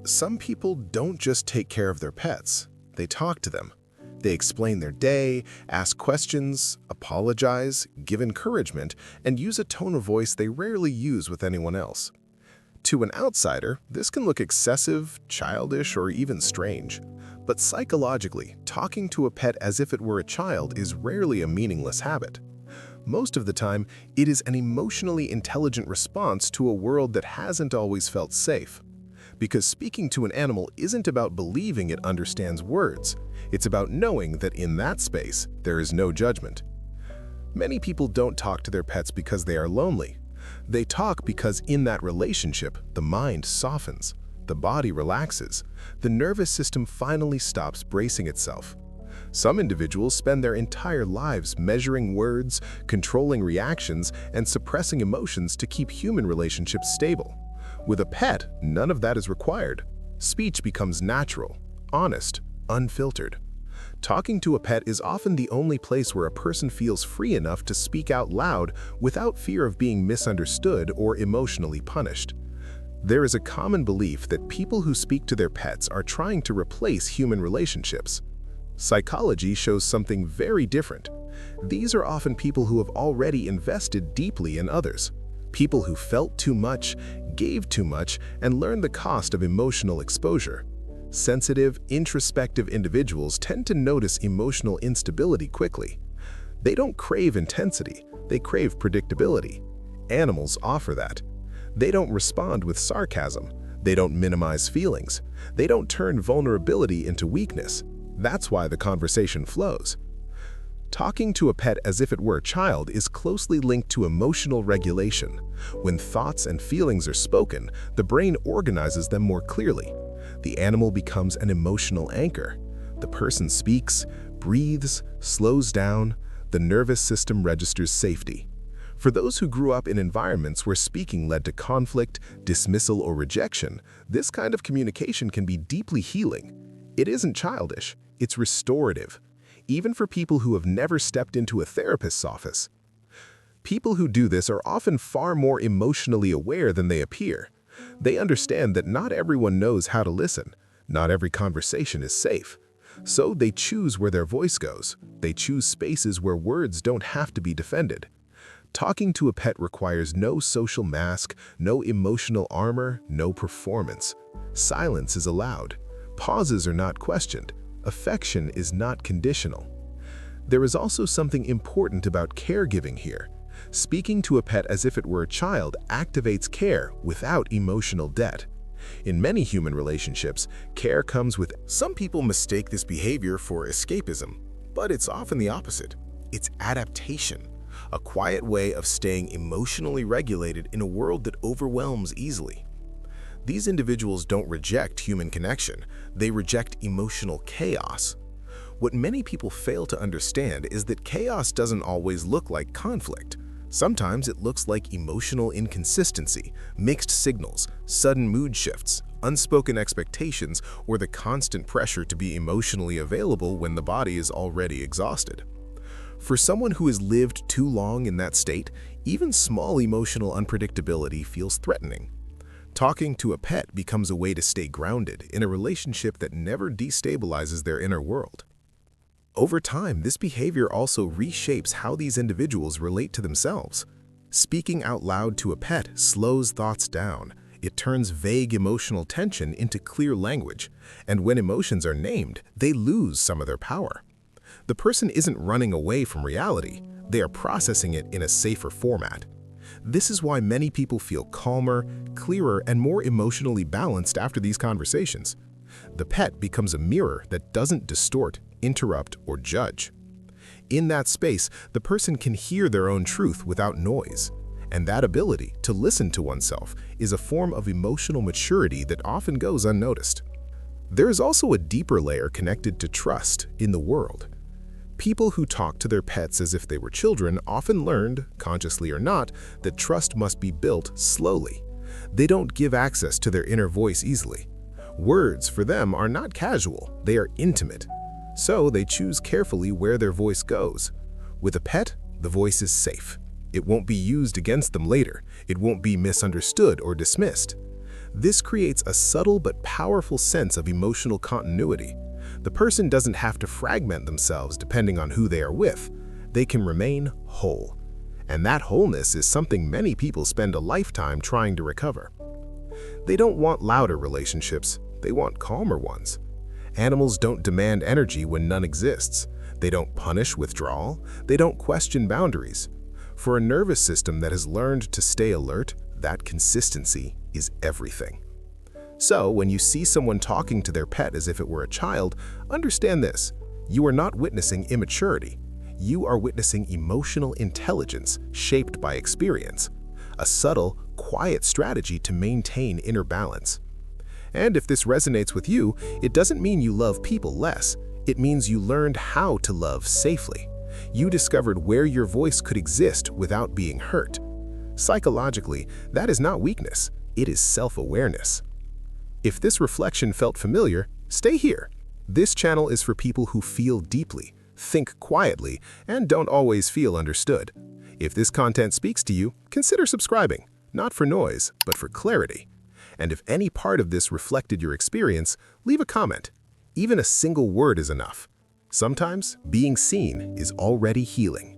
Some people don't just take care of their pets, they talk to them. They explain their day, ask questions, apologize, give encouragement, and use a tone of voice they rarely use with anyone else. To an outsider, this can look excessive, childish, or even strange. But psychologically, talking to a pet as if it were a child is rarely a meaningless habit. Most of the time, it is an emotionally intelligent response to a world that hasn't always felt safe. Because speaking to an animal isn't about believing it understands words. It's about knowing that in that space, there is no judgment. Many people don't talk to their pets because they are lonely. They talk because in that relationship, the mind softens, the body relaxes, the nervous system finally stops bracing itself. Some individuals spend their entire lives measuring words, controlling reactions, and suppressing emotions to keep human relationships stable. With a pet, none of that is required. Speech becomes natural, honest, unfiltered. Talking to a pet is often the only place where a person feels free enough to speak out loud without fear of being misunderstood or emotionally punished. There is a common belief that people who speak to their pets are trying to replace human relationships. Psychology shows something very different. These are often people who have already invested deeply in others. People who felt too much, gave too much, and learned the cost of emotional exposure. Sensitive, introspective individuals tend to notice emotional instability quickly. They don't crave intensity, they crave predictability. Animals offer that. They don't respond with sarcasm. They don't minimize feelings. They don't turn vulnerability into weakness. That's why the conversation flows. Talking to a pet as if it were a child is closely linked to emotional regulation. When thoughts and feelings are spoken, the brain organizes them more clearly. The animal becomes an emotional anchor. The person speaks, breathes, slows down. The nervous system registers safety. For those who grew up in environments where speaking led to conflict, dismissal, or rejection, this kind of communication can be deeply healing. It isn't childish, it's restorative. Even for people who have never stepped into a therapist's office. People who do this are often far more emotionally aware than they appear. They understand that not everyone knows how to listen. Not every conversation is safe. So they choose where their voice goes. They choose spaces where words don't have to be defended. Talking to a pet requires no social mask, no emotional armor, no performance. Silence is allowed. Pauses are not questioned. Affection is not conditional. There is also something important about caregiving here. Speaking to a pet as if it were a child activates care without emotional debt. In many human relationships, care comes with. Some people mistake this behavior for escapism, but it's often the opposite. It's adaptation, a quiet way of staying emotionally regulated in a world that overwhelms easily. These individuals don't reject human connection, they reject emotional chaos. What many people fail to understand is that chaos doesn't always look like conflict. Sometimes it looks like emotional inconsistency, mixed signals, sudden mood shifts, unspoken expectations, or the constant pressure to be emotionally available when the body is already exhausted. For someone who has lived too long in that state, even small emotional unpredictability feels threatening. Talking to a pet becomes a way to stay grounded in a relationship that never destabilizes their inner world. Over time, this behavior also reshapes how these individuals relate to themselves. Speaking out loud to a pet slows thoughts down. It turns vague emotional tension into clear language, and when emotions are named, they lose some of their power. The person isn't running away from reality, they are processing it in a safer format. This is why many people feel calmer, clearer, and more emotionally balanced after these conversations. The pet becomes a mirror that doesn't distort, interrupt, or judge. In that space, the person can hear their own truth without noise. And that ability to listen to oneself is a form of emotional maturity that often goes unnoticed. There is also a deeper layer connected to trust in the world. People who talk to their pets as if they were children often learned, consciously or not, that trust must be built slowly. They don't give access to their inner voice easily. Words, for them, are not casual, they are intimate. So they choose carefully where their voice goes. With a pet, the voice is safe. It won't be used against them later. It won't be misunderstood or dismissed. This creates a subtle but powerful sense of emotional continuity. The person doesn't have to fragment themselves depending on who they are with. They can remain whole. And that wholeness is something many people spend a lifetime trying to recover. They don't want louder relationships, they want calmer ones. Animals don't demand energy when none exists. They don't punish withdrawal. They don't question boundaries. For a nervous system that has learned to stay alert, that consistency is everything. So, when you see someone talking to their pet as if it were a child, understand this: you are not witnessing immaturity. You are witnessing emotional intelligence shaped by experience, a subtle, quiet strategy to maintain inner balance. And if this resonates with you, it doesn't mean you love people less. It means you learned how to love safely. You discovered where your voice could exist without being hurt. Psychologically, that is not weakness, it is self-awareness. If this reflection felt familiar, stay here. This channel is for people who feel deeply, think quietly, and don't always feel understood. If this content speaks to you, consider subscribing, not for noise, but for clarity. And if any part of this reflected your experience, leave a comment. Even a single word is enough. Sometimes being seen is already healing.